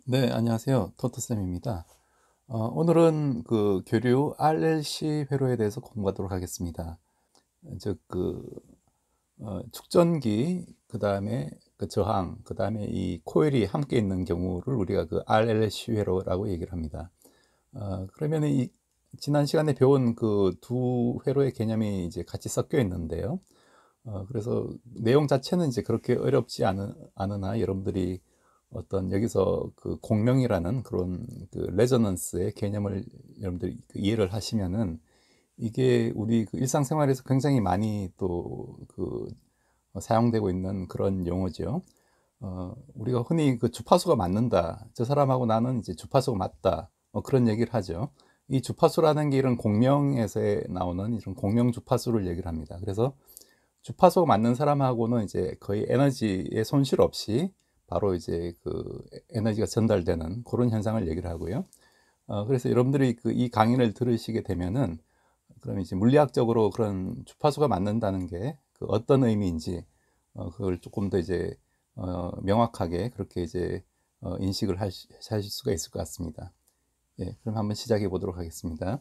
네, 안녕하세요. 토토쌤입니다. 오늘은 그 교류 RLC 회로에 대해서 공부하도록 하겠습니다. 즉, 축전기, 그 다음에 그 저항, 그 다음에 이 코일이 함께 있는 경우를 우리가 그 RLC 회로라고 얘기를 합니다. 그러면 이 지난 시간에 배운 그 두 회로의 개념이 이제 같이 섞여 있는데요. 그래서 내용 자체는 이제 그렇게 어렵지 않으나 여러분들이 어떤 여기서 그 공명이라는 그런 그 레저넌스의 개념을 여러분들이 그 이해를 하시면은 이게 우리 그 일상생활에서 굉장히 많이 또 그 사용되고 있는 그런 용어죠. 우리가 흔히 그 주파수가 맞는다. 저 사람하고 나는 이제 주파수가 맞다. 그런 얘기를 하죠. 이 주파수라는 게 이런 공명에서 나오는 이런 공명 주파수를 얘기를 합니다. 그래서 주파수가 맞는 사람하고는 이제 거의 에너지의 손실 없이 바로 이제 그 에너지가 전달되는 그런 현상을 얘기를 하고요. 그래서 여러분들이 그 이 강의를 들으시게 되면은 그럼 이제 물리학적으로 그런 주파수가 맞는다는 게 그 어떤 의미인지 그걸 조금 더 이제 명확하게 그렇게 이제 인식을 하실 수가 있을 것 같습니다. 예, 그럼 한번 시작해 보도록 하겠습니다.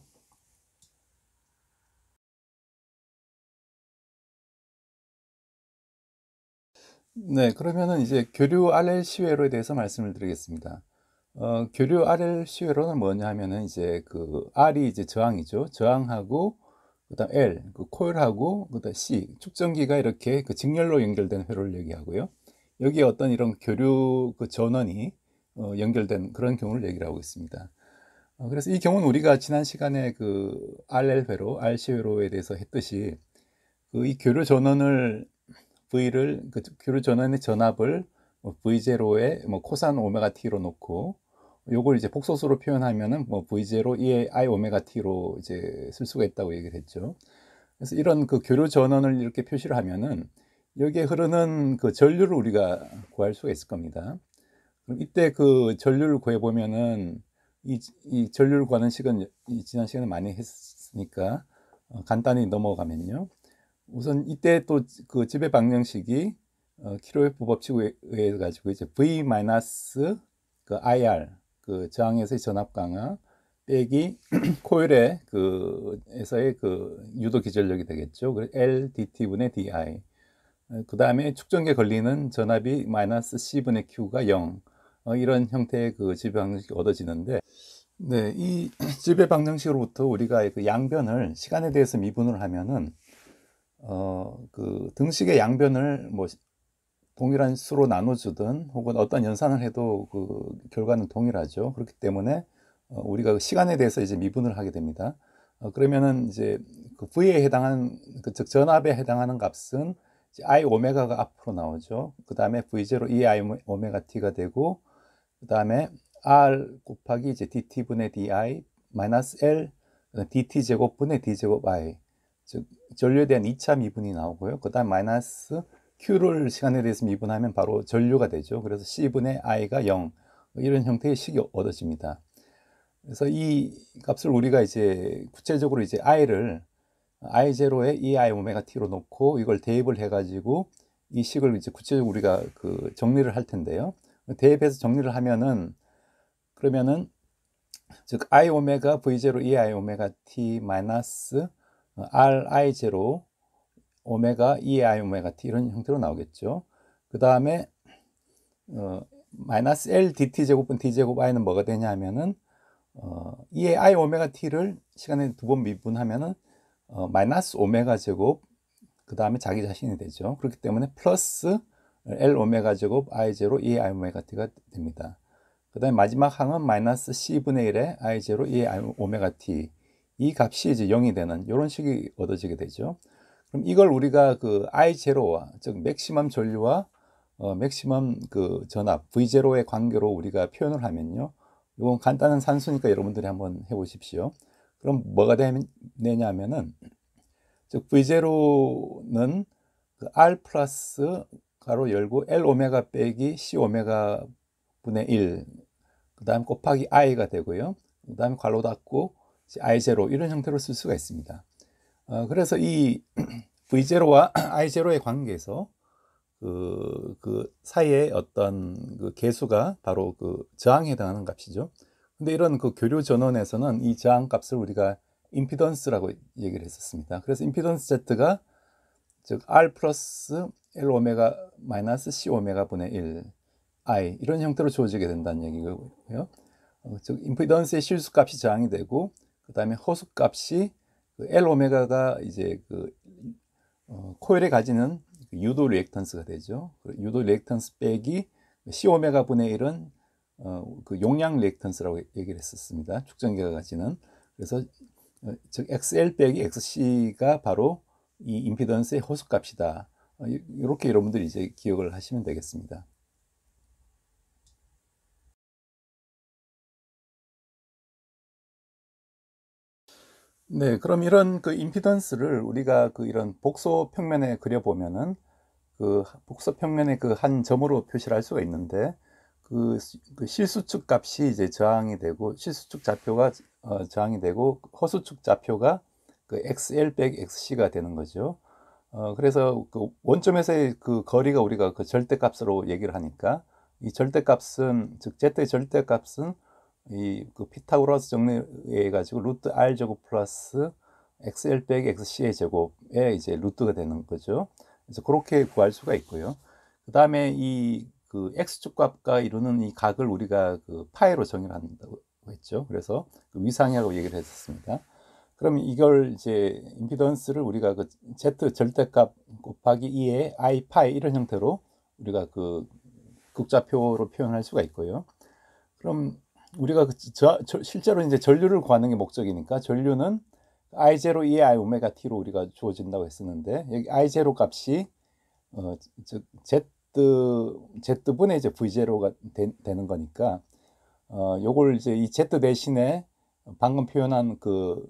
네, 그러면은 이제 교류 RLC 회로에 대해서 말씀을 드리겠습니다. 교류 RLC 회로는 뭐냐 하면은 이제 그 R이 이제 저항이죠. 저항하고 그다음 L, 그 코일하고 그다음 C, 축전기가 이렇게 그 직렬로 연결된 회로를 얘기하고요. 여기에 어떤 이런 교류 그 전원이 연결된 그런 경우를 얘기를 하고 있습니다. 그래서 이 경우는 우리가 지난 시간에 그 RL 회로, RC 회로에 대해서 했듯이 그 이 교류 전원을 V를 그 교류 전원의 전압을 V0에 뭐 코산 오메가 t로 놓고 요걸 이제 복소수로 표현하면은 뭐 V0 2의 I 오메가 t로 이제 쓸 수가 있다고 얘기를 했죠. 그래서 이런 그 교류 전원을 이렇게 표시를 하면은 여기에 흐르는 그 전류를 우리가 구할 수가 있을 겁니다. 그럼 이때 그 전류를 구해 보면은 이 전류를 구하는 식은 이 지난 시간에 많이 했으니까 간단히 넘어가면요. 우선 이때 또 그 지배 방정식이 키로웨프 법칙에 의해 가지고 이제 V 마이너스 그 IR 그 저항에서의 전압 강하 빼기 코일의 그 에서의 그 유도 기전력이 되겠죠. 그 L dt 분의 di. 그 다음에 축전기에 걸리는 전압이 마이너스 C 분의 Q가 0. 이런 형태의 그 지배 방정식이 얻어지는데, 네, 이 지배 방정식으로부터 우리가 그 양변을 시간에 대해서 미분을 하면은 그 등식의 양변을 뭐 동일한 수로 나눠주든 혹은 어떤 연산을 해도 그 결과는 동일하죠. 그렇기 때문에 우리가 시간에 대해서 이제 미분을 하게 됩니다. 그러면은 이제 그 V에 해당하는 즉 전압에 해당하는 값은 이제 I 오메가가 앞으로 나오죠. 그 다음에 V0 E I 오메가 T가 되고 그 다음에 R 곱하기 이제 DT 분의 DI 마이너스 L DT 제곱 분의 D 제곱 I 즉 전류에 대한 2차 미분이 나오고요. 그 다음 마이너스 Q를 시간에 대해서 미분하면 바로 전류가 되죠. 그래서 C분의 I가 0 이런 형태의 식이 얻어집니다. 그래서 이 값을 우리가 이제 구체적으로 이제 I를 I0에 2I 오메가 T로 놓고 이걸 대입을 해가지고 이 식을 이제 구체적으로 우리가 그 정리를 할 텐데요. 대입해서 정리를 하면은 그러면은 즉 I 오메가 V0 2I 오메가 T 마이너스 R I0 오메가 2I 오메가 T 이런 형태로 나오겠죠. 그 다음에 마이너스 L dt 제곱분 D 제곱 I는 뭐가 되냐 하면은 2의 I 오메가 T를 시간에 두 번 미분하면은 마이너스 오메가 제곱 그 다음에 자기 자신이 되죠. 그렇기 때문에 플러스 L 오메가 제곱 I0 2I 오메가 T가 됩니다. 그 다음에 마지막 항은 마이너스 C분의 1의 I0 2I 오메가 T 이 값이 이제 0이 되는 이런 식이 얻어지게 되죠. 그럼 이걸 우리가 그 I0와 즉 맥시멈 전류와 맥시멈 그 전압 V0의 관계로 우리가 표현을 하면요. 이건 간단한 산수니까 여러분들이 한번 해보십시오. 그럼 뭐가 되냐 하면은 즉 V0는 그 R 플러스 가로 열고 L 오메가 빼기 C 오메가 분의 1, 그 다음 곱하기 I가 되고요. 그 다음 괄호 닫고 I0 이런 형태로 쓸 수가 있습니다. 그래서 이 V0와 I0의 관계에서 그 사이에 어떤 그 계수가 바로 그 저항에 해당하는 값이죠. 근데 이런 그 교류 전원에서는 이 저항 값을 우리가 임피던스라고 얘기를 했었습니다. 그래서 임피던스 Z가 즉 R 플러스 L 오메가 마이너스 C 오메가 분의 1 I 이런 형태로 주어지게 된다는 얘기고요. 즉 임피던스의 실수값이 저항이 되고 그 다음에 호수값이 그 L 오메가가 이제 그 코일에 가지는 유도 리액턴스가 되죠. 유도 리액턴스 빼기 C 오메가 분의 1은 그 용량 리액턴스라고 얘기를 했었습니다. 축전기가 가지는. 그래서 즉 XL 빼기 XC가 바로 이 임피던스의 호수값이다. 이렇게 여러분들이 이제 기억을 하시면 되겠습니다. 네, 그럼 이런 그 임피던스를 우리가 그 이런 복소 평면에 그려보면은 그 복소 평면의 그 한 점으로 표시를 할 수가 있는데 그 실수축 값이 이제 저항이 되고 실수축 좌표가 저항이 되고 허수축 좌표가 그 XL 빼기 XC가 되는 거죠. 그래서 그 원점에서의 그 거리가 우리가 그 절대값으로 얘기를 하니까 이 절대값은 즉 Z의 절대값은 이 그 피타고라스 정리해 가지고 루트 R 제곱 플러스 XL 빼기 XC의 제곱에 이제 루트가 되는 거죠. 그래서 그렇게 구할 수가 있고요. 그 다음에 이 그 X축 값과 이루는 이 각을 우리가 그 파이로 정의를 한다고 했죠. 그래서 그 위상이라고 얘기를 했었습니다. 그럼 이걸 이제 임피던스를 우리가 그 Z 절대값 곱하기 2의 I 파이 이런 형태로 우리가 그 극좌표로 표현할 수가 있고요. 그럼 우리가 실제로 이제 전류를 구하는 게 목적이니까 전류는 I0 2의 I 오메가 T로 우리가 주어진다고 했었는데 여기 I0 값이 즉 Z분의 이제 V0가 되는 거니까 요걸 이제 이 Z 대신에 방금 표현한 그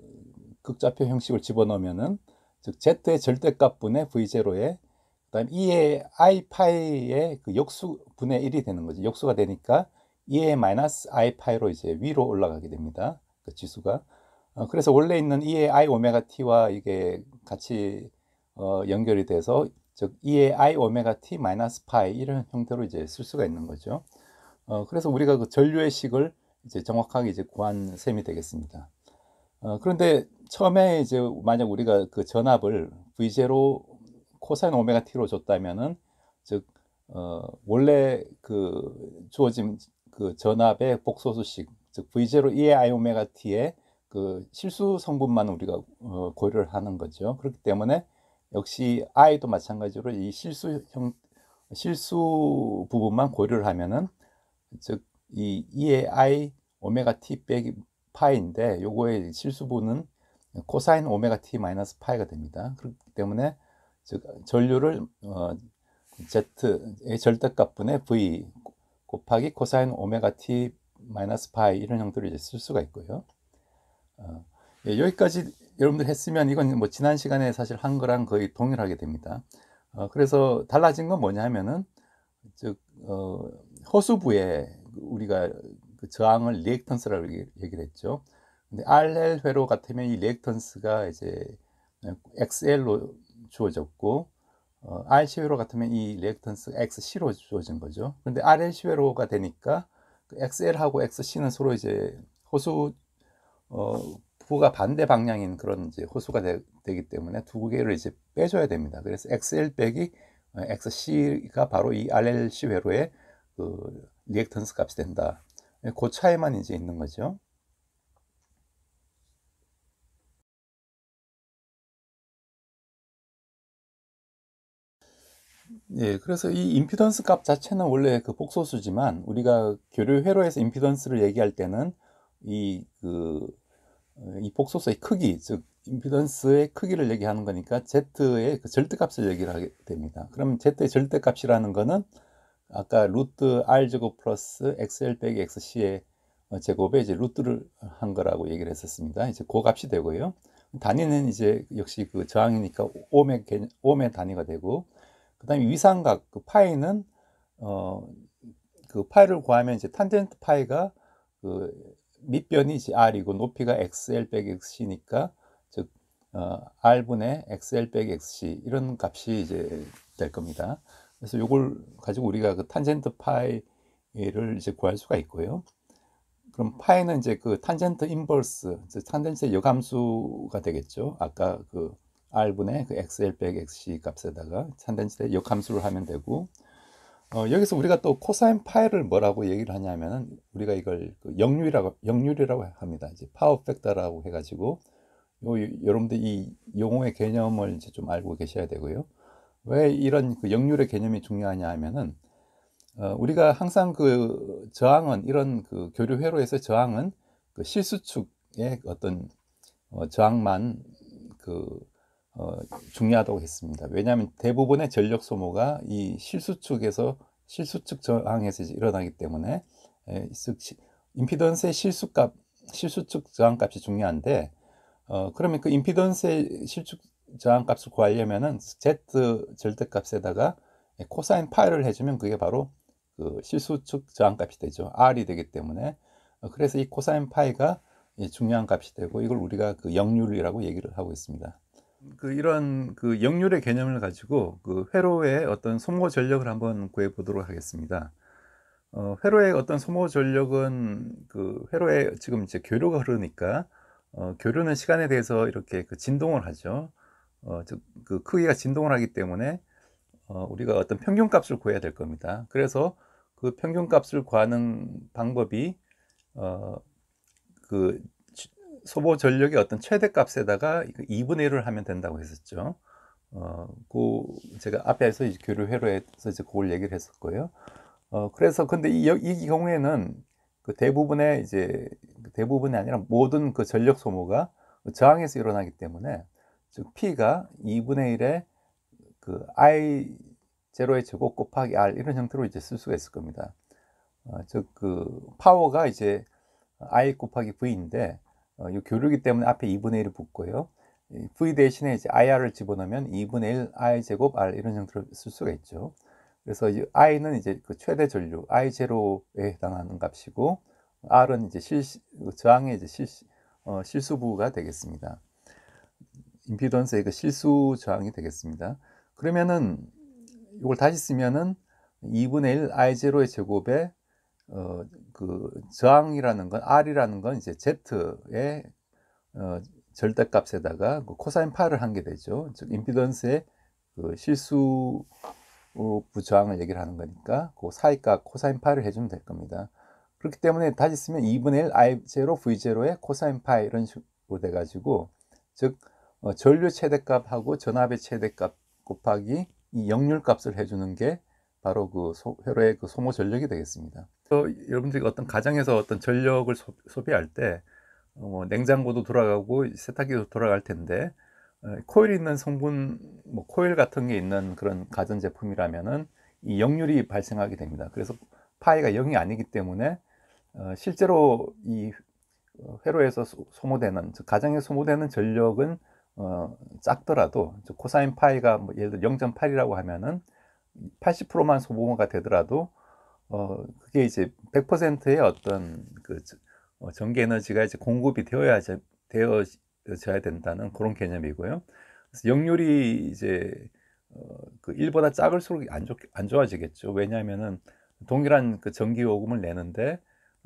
극좌표 형식을 집어넣으면은 즉 Z의 절대값분의 V0에 그다음 2의 I 파이의 그 역수 분의 1이 되는 거죠. 역수가 되니까 2의 마이너스 I 파이로 이제 위로 올라가게 됩니다. 그 지수가. 그래서 원래 있는 2의 I 오메가 T와 이게 같이 연결이 돼서 즉 2의 I 오메가 T 마이너스 파이 이런 형태로 이제 쓸 수가 있는 거죠. 그래서 우리가 그 전류의 식을 이제 정확하게 이제 구한 셈이 되겠습니다. 그런데 처음에 이제 만약 우리가 그 전압을 V0 코사인 오메가 T로 줬다면은 즉 원래 그 주어진 그 전압의 복소수식 즉 V0 2의 I 오메가 T의 그 실수 성분만 우리가 고려를 하는 거죠. 그렇기 때문에 역시 I도 마찬가지로 이 실수 부분만 고려를 하면은 즉 이 2의 I 오메가 T 빼기 파이인데 요거의 실수분은 코사인 오메가 T 마이너스 파이가 됩니다. 그렇기 때문에 즉 전류를 Z의 절대값분의 V 곱하기 코사인 오메가 T 마이너스 파이 이런 형태로 이제 쓸 수가 있고요. 예, 여기까지 여러분들 했으면 이건 뭐 지난 시간에 사실 한 거랑 거의 동일하게 됩니다. 그래서 달라진 건 뭐냐 하면은 즉 허수부에 우리가 그 저항을 리액턴스라고 얘기를 했죠. 근데 RL 회로 같으면 이 리액턴스가 이제 XL로 주어졌고 RC 회로 같으면 이 리액턴스 XC로 주어진 거죠. 그런데 RLC 회로가 되니까 그 XL하고 XC는 서로 이제 호수 부가 반대 방향인 그런 이제 호수가 되기 때문에 두 개를 이제 빼줘야 됩니다. 그래서 XL 빼기 XC가 바로 이 RLC 회로의 그 리액턴스 값이 된다. 그 차이만 이제 있는 거죠. 예, 그래서 이 임피던스 값 자체는 원래 그 복소수지만 우리가 교류 회로에서 임피던스를 얘기할 때는 이 복소수의 크기, 즉 임피던스의 크기를 얘기하는 거니까 Z의 그 절대값을 얘기를 하게 됩니다. 그럼 Z의 절대값이라는 거는 아까 루트 R 제곱 플러스 XL 빼기 XC의 제곱에 이제 루트를 한 거라고 얘기를 했었습니다. 이제 그 값이 되고요. 단위는 이제 역시 그 저항이니까 옴의 단위가 되고, 그 다음에 위상각 그 파이는 그 파이를 구하면 이제 탄젠트 파이가 그 밑변이 이제 R이고 높이가 XL 빼기 XC니까 즉 R분의 XL 빼기 XC 이런 값이 이제 될 겁니다. 그래서 요걸 가지고 우리가 그 탄젠트 파이를 이제 구할 수가 있고요. 그럼 파이는 이제 그 탄젠트 인버스, 탄젠트의 역함수가 되겠죠. 아까 그 r분의 그 xl 빼기 xc 값에다가 탄젠트의 역함수를 하면 되고, 여기서 우리가 또 코사인 파이를 뭐라고 얘기를 하냐면은 우리가 이걸 그 역률이라고 합니다. 이제 파워 팩터라고 해가지고 여러분들 이 용어의 개념을 이제 좀 알고 계셔야 되고요. 왜 이런 그 역률의 개념이 중요하냐 하면은 우리가 항상 그 저항은 이런 그 교류 회로에서 저항은 그 실수축의 어떤 저항만 그 중요하다고 했습니다. 왜냐하면 대부분의 전력 소모가 이 실수축 저항에서 일어나기 때문에 임피던스의 실수축 저항값이 중요한데, 그러면 그 임피던스의 실수축 저항값을 구하려면은 Z 절대값에다가 코사인 파이를 해주면 그게 바로 그 실수축 저항값이 되죠. R이 되기 때문에. 그래서 이 코사인 파이가 중요한 값이 되고, 이걸 우리가 그 역률이라고 얘기를 하고 있습니다. 이런 그 역률의 개념을 가지고 그 회로의 어떤 소모 전력을 한번 구해 보도록 하겠습니다. 회로의 어떤 소모 전력은 그 회로에 지금 이제 교류가 흐르니까 교류는 시간에 대해서 이렇게 그 진동을 하죠. 즉 그 크기가 진동을 하기 때문에 우리가 어떤 평균값을 구해야 될 겁니다. 그래서 그 평균값을 구하는 방법이 그 소모 전력의 어떤 최대값에다가 2분의 1을 하면 된다고 했었죠. 제가 앞에서 이제 교류 회로에서 이제 그걸 얘기를 했었고요. 그래서 근데 이 경우에는 그 대부분이 아니라 모든 그 전력 소모가 저항에서 일어나기 때문에, 즉 P가 2분의 1의 그 I 제로의 제곱 곱하기 R 이런 형태로 이제 쓸 수가 있을 겁니다. 즉 그 파워가 이제 I 곱하기 V인데, 이 교류기 때문에 앞에 2분의 1이 붙고요. V 대신에 이제 IR을 집어넣으면 2분의 1 I 제곱 R 이런 형태로 쓸 수가 있죠. 그래서 이 I는 이제 그 최대 전류 I 제로에 해당하는 값이고, R은 이제 저항의 이제 실수부가 되겠습니다. 임피던스의 그 실수 저항이 되겠습니다. 그러면은 이걸 다시 쓰면은 2분의 1 I 제로의 제곱에 그 저항이라는 건 R이라는 건 이제 Z의 절대값에다가 그 코사인 파를 한 게 되죠. 즉 임피던스의 그 실수 부저항을 얘기를 하는 거니까 그 사이값 코사인 파를 해주면 될 겁니다. 그렇기 때문에 다시 쓰면 2분의 1 I0 V0의 코사인 파 이런 식으로 돼가지고, 즉 전류 최대값하고 전압의 최대값 곱하기 이 역률값을 해주는 게 바로 그 회로의 그 소모 전력이 되겠습니다. 여러분들이 어떤 가정에서 어떤 전력을 소비할 때 냉장고도 돌아가고 세탁기도 돌아갈 텐데, 코일 있는 성분, 뭐 코일 같은 게 있는 그런 가전제품이라면은 이 역률이 발생하게 됩니다. 그래서 파이가 0이 아니기 때문에 실제로 이 회로에서 소모되는, 가정에 소모되는 전력은 작더라도, 코사인 파이가 뭐 예를 들어 0.8이라고 하면은 80%만 소모가 되더라도 그게 이제 100%의 어떤 그 전기 에너지가 이제 공급이 되어져야 된다는 그런 개념이고요. 그래서 역률이 이제 그 1보다 작을수록 안 좋아지겠죠. 왜냐하면은 동일한 그 전기 요금을 내는데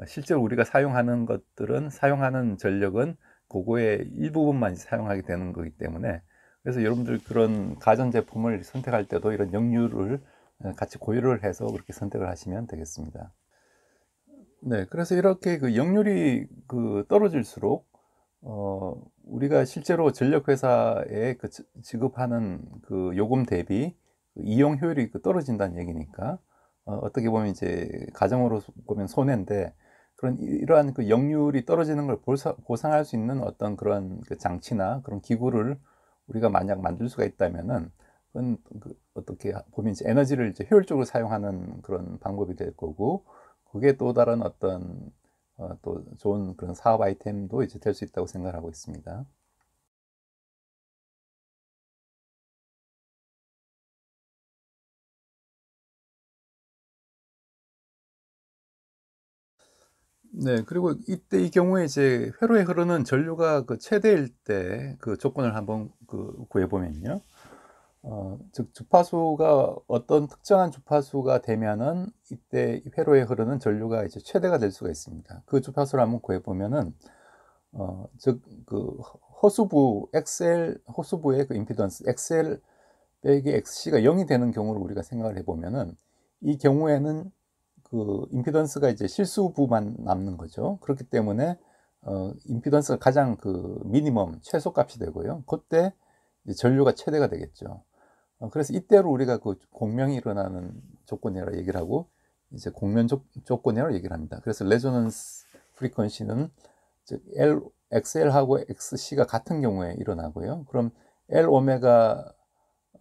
실제로 우리가 사용하는 전력은 그거의 일부분만 사용하게 되는 거기 때문에, 그래서 여러분들 그런 가전제품을 선택할 때도 이런 역률을 같이 고려를 해서 그렇게 선택을 하시면 되겠습니다. 네, 그래서 이렇게 그 역률이 그 떨어질수록 우리가 실제로 전력회사에 그 지급하는 그 요금 대비 그 이용 효율이 그 떨어진다는 얘기니까, 어떻게 보면 이제 가정으로 보면 손해인데, 이러한 그 역률이 떨어지는 걸 보상할 수 있는 어떤 그런 그 장치나 그런 기구를 우리가 만약 만들 수가 있다면은, 그건 어떻게 보면 이제 에너지를 이제 효율적으로 사용하는 그런 방법이 될 거고, 그게 또 다른 어떤 또 좋은 그런 사업 아이템도 이제 될 수 있다고 생각하고 있습니다. 네, 그리고 이 경우에 이제 회로에 흐르는 전류가 그 최대일 때 그 조건을 한번 그 구해보면요. 즉 주파수가 어떤 특정한 주파수가 되면은 이때 회로에 흐르는 전류가 이제 최대가 될 수가 있습니다. 그 주파수를 한번 구해 보면은 즉 그 호수부 XL 호수부의 그 임피던스 XL 빼기 XC가 0이 되는 경우를 우리가 생각을 해 보면은 이 경우에는 그 임피던스가 이제 실수부만 남는 거죠. 그렇기 때문에 임피던스가 가장 그 미니멈 최소값이 되고요. 그때 이제 전류가 최대가 되겠죠. 그래서 이때로 우리가 그 공명이 일어나는 조건이라고 얘기를 하고 이제 공면 조건이라고 얘기를 합니다. 그래서 레조넌스 프리퀀시는 즉 XL하고 XC가 같은 경우에 일어나고요. 그럼 L 오메가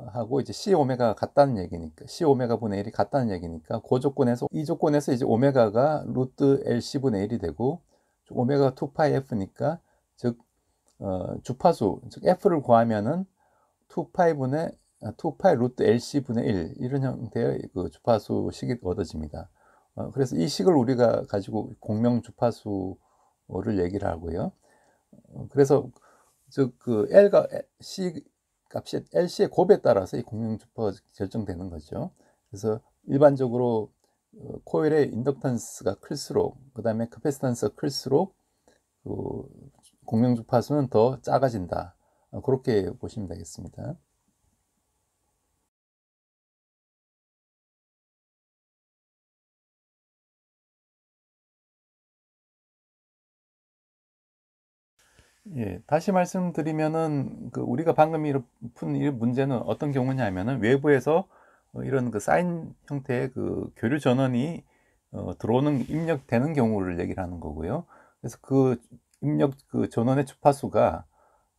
하고 이제 C 오메가가 같다는 얘기니까 C 오메가 분의 1이 같다는 얘기니까 그 조건에서 이 조건에서 이제 오메가가 루트 LC 분의 1이 되고 오메가가 2파이 F니까 즉 주파수 즉 F를 구하면은 2파이 루트 LC 분의 1 이런 형태의 그 주파수 식이 얻어집니다. 그래서 이 식을 우리가 가지고 공명 주파수를 얘기를 하고요. 그래서 즉 그 L과 C 값이 LC의 곱에 따라서 이 공명 주파가 결정되는 거죠. 그래서 일반적으로 코일의 인덕턴스가 클수록 그 다음에 카패시턴스가 클수록 그 공명 주파수는 더 작아진다. 그렇게 보시면 되겠습니다. 예, 다시 말씀드리면은 그 우리가 방금 푼 이 문제는 어떤 경우냐면은 외부에서 이런 그 사인 형태의 그 교류 전원이 들어오는 입력되는 경우를 얘기를 하는 거고요. 그래서 그 입력 그 전원의 주파수가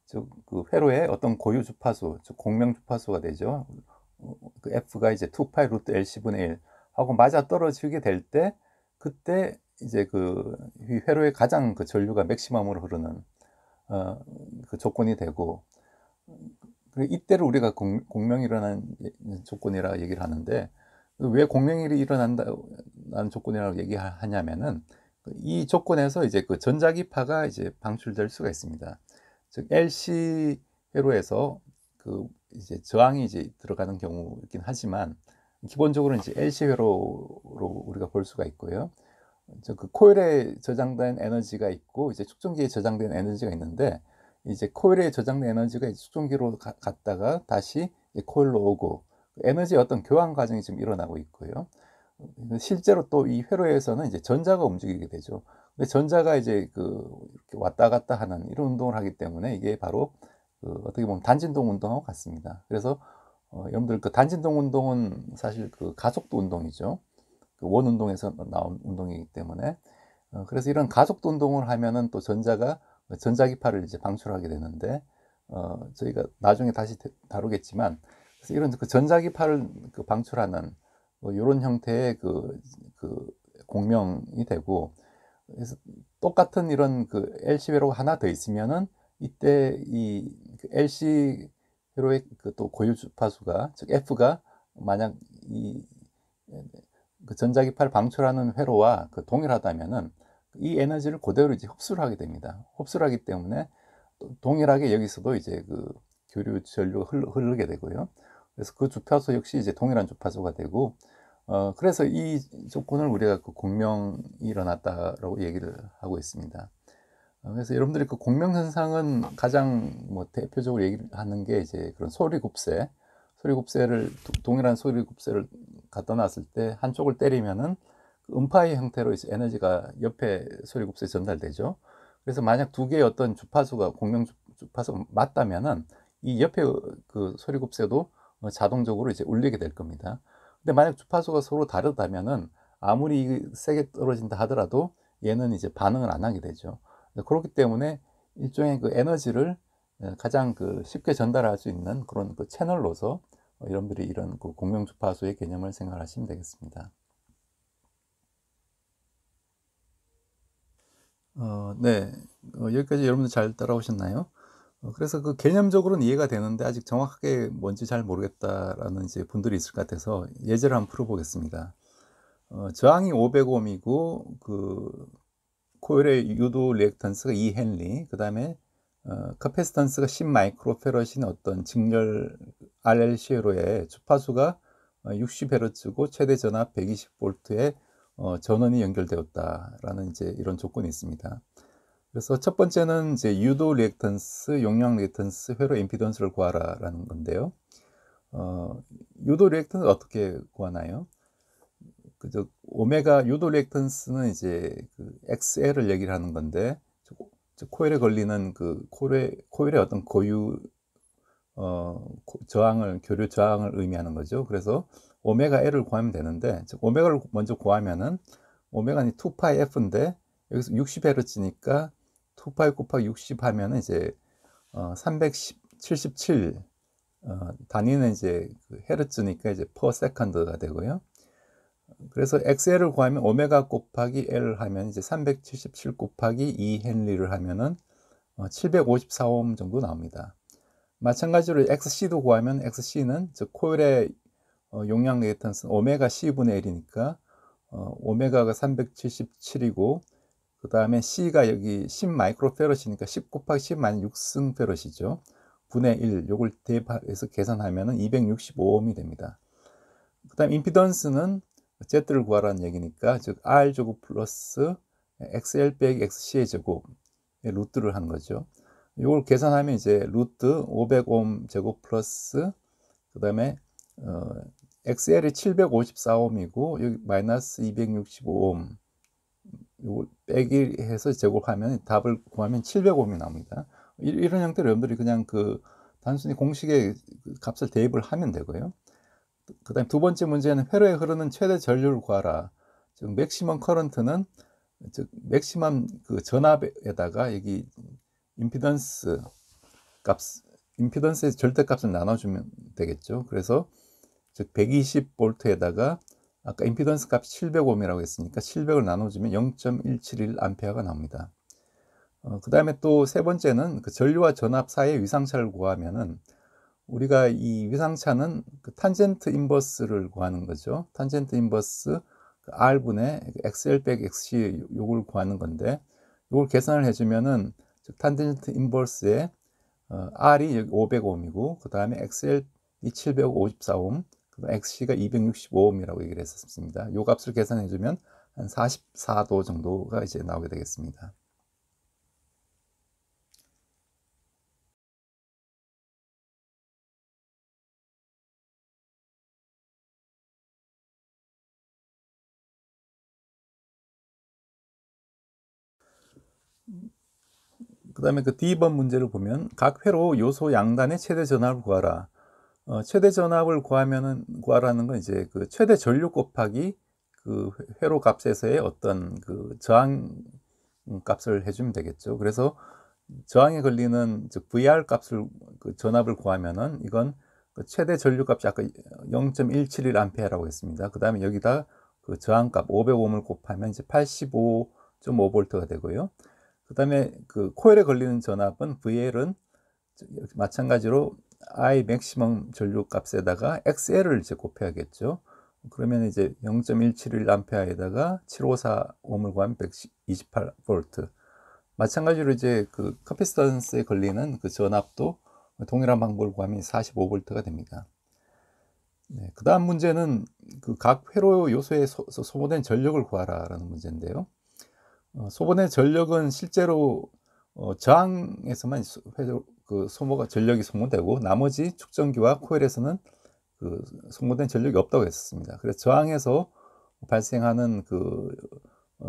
즉 그 회로의 어떤 고유 주파수, 즉 공명 주파수가 되죠. 그 F가 이제 2파이 루트 LC분의 1 하고 맞아 떨어지게 될 때 그때 이제 그 회로의 가장 그 전류가 맥시멈으로 흐르는 그 조건이 되고 이때를 우리가 공명이 일어나는 조건이라 얘기를 하는데 왜 공명이 일어난다는 조건이라고 얘기하냐면은 이 조건에서 이제 그 전자기파가 이제 방출될 수가 있습니다. 즉 LC 회로에서 그 이제 저항이 이제 들어가는 경우이긴 하지만 기본적으로 이제 LC 회로로 우리가 볼 수가 있고요. 그 코일에 저장된 에너지가 있고 이제 축전기에 저장된 에너지가 있는데 이제 코일에 저장된 에너지가 축전기로 갔다가 다시 코일로 오고 에너지의 어떤 교환 과정이 지금 일어나고 있고요. 실제로 또 이 회로에서는 이제 전자가 움직이게 되죠. 근데 전자가 이제 그 이렇게 왔다 갔다 하는 이런 운동을 하기 때문에 이게 바로 그 어떻게 보면 단진동 운동하고 같습니다. 그래서 여러분들 그 단진동 운동은 사실 그 가속도 운동이죠. 그 원 운동에서 나온 운동이기 때문에 그래서 이런 가속도 운동을 하면은 또 전자가 전자기파를 이제 방출하게 되는데 저희가 나중에 다시 다루겠지만 그래서 이런 그 전자기파를 그 방출하는 뭐 이런 형태의 그 공명이 되고 그래서 똑같은 이런 그 LC 회로가 하나 더 있으면은 이때 이 LC 회로의 그 또 고유 주파수가 즉 F가 만약 이 그 전자기파를 방출하는 회로와 그 동일하다면은 이 에너지를 그대로 이제 흡수를 하게 됩니다. 흡수를 하기 때문에 동일하게 여기서도 이제 그 교류 전류가 흐르게 되고요. 그래서 그 주파수 역시 이제 동일한 주파수가 되고 그래서 이 조건을 우리가 그 공명이 일어났다라고 얘기를 하고 있습니다. 그래서 여러분들이 그 공명 현상은 가장 뭐 대표적으로 얘기하는 게 이제 그런 소리곱새를 동일한 소리곱새를 갖다 놨을 때 한쪽을 때리면은 그 음파의 형태로 이제 에너지가 옆에 소리곱새에 전달되죠. 그래서 만약 두 개의 어떤 주파수가 공명 주파수가 맞다면은 이 옆에 그 소리곱새도 자동적으로 이제 울리게 될 겁니다. 근데 만약 주파수가 서로 다르다면은 아무리 세게 떨어진다 하더라도 얘는 이제 반응을 안 하게 되죠. 그렇기 때문에 일종의 그 에너지를 가장 그 쉽게 전달할 수 있는 그런 그 채널로서 여러분들이 이런 그 공명 주파수의 개념을 생각하시면 되겠습니다. 네, 여기까지 여러분들 잘 따라오셨나요? 그래서 그 개념적으로는 이해가 되는데 아직 정확하게 뭔지 잘 모르겠다라는 이제 분들이 있을 것 같아서 예제를 한번 풀어보겠습니다. 저항이 500옴이고 그 코일의 유도 리액턴스가 2헨리, 그 다음에 카패시턴스가 10 마이크로페럿인 어떤 직렬 RLC 회로에 주파수가 60Hz고 최대 전압 120V에 전원이 연결되었다라는 이제 이런 조건이 있습니다. 그래서 첫 번째는 이제 유도 리액턴스, 용량 리액턴스, 회로 임피던스를 구하라라는 건데요. 유도 리액턴스 어떻게 구하나요? 그저 오메가 유도 리액턴스는 이제 그 XL을 얘기를 하는 건데, 코일에 걸리는 그 코일의 어떤 고유 저항을, 교류 저항을 의미하는 거죠. 그래서 오메가 L을 구하면 되는데, 즉 오메가를 먼저 구하면은 오메가는 2파이 F인데 여기서 60Hz니까 2파이 곱하기 60 하면은 이제 377 단위는 이제 그 헤르츠니까 이제 per second가 되고요. 그래서 XL을 구하면 오메가 곱하기 L 하면 이제 377 곱하기 2 헨리를 하면은 754옴 정도 나옵니다. 마찬가지로 XC도 구하면 XC는 즉 코일의 용량 리액턴스 오메가 C분의 L이니까 오메가가 377이고 그 다음에 C가 여기 10 마이크로페럿이니까 10 곱하기 10 만 6승 페럿이죠. 분의 1 요걸 대입해서 계산하면은 265옴이 됩니다. 그 다음 임피던스는 Z를 구하라는 얘기니까 즉 R 제곱 플러스 XL 빼기 XC의 제곱의 루트를 한 거죠. 이걸 계산하면 이제 루트 500옴 제곱 플러스 그 다음에 XL이 754옴이고 여기 마이너스 265옴 이걸 빼기 해서 제곱하면 답을 구하면 700옴이 나옵니다. 이런 형태로 여러분들이 그냥 그 단순히 공식의 값을 대입을 하면 되고요. 그 다음에 두 번째 문제는 회로에 흐르는 최대 전류를 구하라. 즉 맥시멈 커런트는 즉 맥시멈 그 전압에다가 여기 임피던스 값, 임피던스의 절대값을 나눠주면 되겠죠. 그래서 즉 120V에다가 아까 임피던스 값이 700옴이라고 했으니까 700을 나눠주면 0.171A가 나옵니다. 그 다음에 또 세 번째는 그 전류와 전압 사이의 위상차를 구하면은 우리가 이 위상차는 그 탄젠트 인버스를 구하는 거죠. 탄젠트 인버스 R분의 XL 빼기 XC 요걸 구하는 건데 요걸 계산을 해주면은 즉 탄젠트 인버스의 R이 여기 500옴이고 그 다음에 XL이 754옴 그 다음에 XC가 265옴이라고 얘기를 했었습니다. 요 값을 계산해주면 한 44도 정도가 이제 나오게 되겠습니다. 그 다음에 그 D번 문제를 보면 각 회로 요소 양단의 최대 전압을 구하라. 최대 전압을 구하라는 건 이제 그 최대 전류 곱하기 그 회로 값에서의 어떤 그 저항 값을 해주면 되겠죠. 그래서 저항에 걸리는 즉 VR 값을 그 전압을 구하면은 이건 그 최대 전류 값이 아까 0.171A라고 했습니다. 그 다음에 여기다 그 저항 값 500옴을 곱하면 이제 85.5V가 되고요. 그 다음에 그 코일에 걸리는 전압은 VL은 마찬가지로 I 맥시멈 전류 값에다가 XL을 이제 곱해야겠죠. 그러면 이제 0.171A에다가 754옴을 구하면 128V. 마찬가지로 이제 그 카패시턴스에 걸리는 그 전압도 동일한 방법을 구하면 45V가 됩니다. 네, 그 다음 문제는 그 각 회로 요소에 소모된 전력을 구하라라는 문제인데요. 소모된 전력은 실제로 저항에서만 그 전력이 소모되고 나머지 축전기와 코일에서는 그 소모된 전력이 없다고 했습니다. 그래서 저항에서 발생하는 그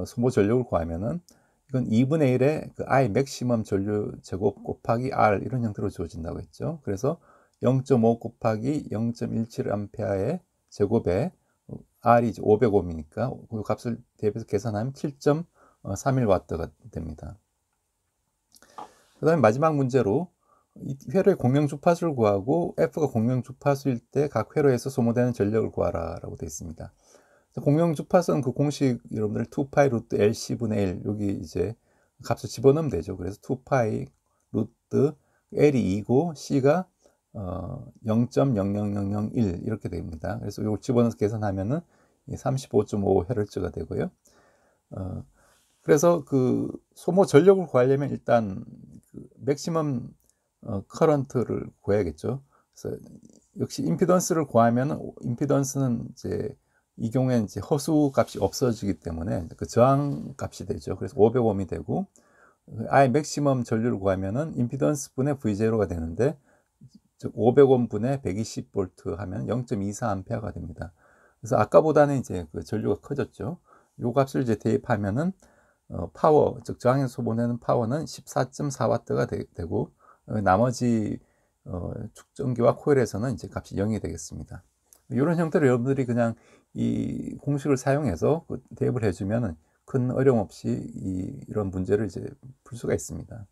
소모 전력을 구하면은 이건 2분의 1의 그 I 맥시멈 전류 제곱 곱하기 R 이런 형태로 주어진다고 했죠. 그래서 0.5 곱하기 0.17A의 제곱에 R이 이제 500옴이니까 그 값을 대입해서 계산하면 7.31W가 됩니다. 그 다음에 마지막 문제로 이 회로의 공명 주파수를 구하고 F가 공명 주파수일 때 각 회로에서 소모되는 전력을 구하라 라고 되어 있습니다. 공명 주파수는 그 공식 여러분들 2파이 루트 LC분의 1 여기 이제 값을 집어넣으면 되죠. 그래서 2파이 루트 L이 2고 C가 0.00001 이렇게 됩니다. 그래서 이걸 집어넣어서 계산하면은 35.5Hz가 되고요. 그래서 그 소모 전력을 구하려면 일단 그 맥시멈 커런트를 구해야겠죠. 그래서 역시 임피던스를 구하면 임피던스는 이제 이 경우에는 이제 허수 값이 없어지기 때문에 그 저항 값이 되죠. 그래서 500옴이 되고 아예 맥시멈 전류를 구하면은 임피던스 분의 V0가 되는데 즉 500옴 분의 120V 하면 0.24A가 됩니다. 그래서 아까보다는 이제 그 전류가 커졌죠. 요 값을 이제 대입하면은 파워, 즉 저항에서 소모되는 파워는 14.4W가 되고 나머지 축전기와 코일에서는 이제 값이 0이 되겠습니다. 이런 형태로 여러분들이 그냥 이 공식을 사용해서 대입을 해주면 큰 어려움 없이 이런 문제를 이제 풀 수가 있습니다.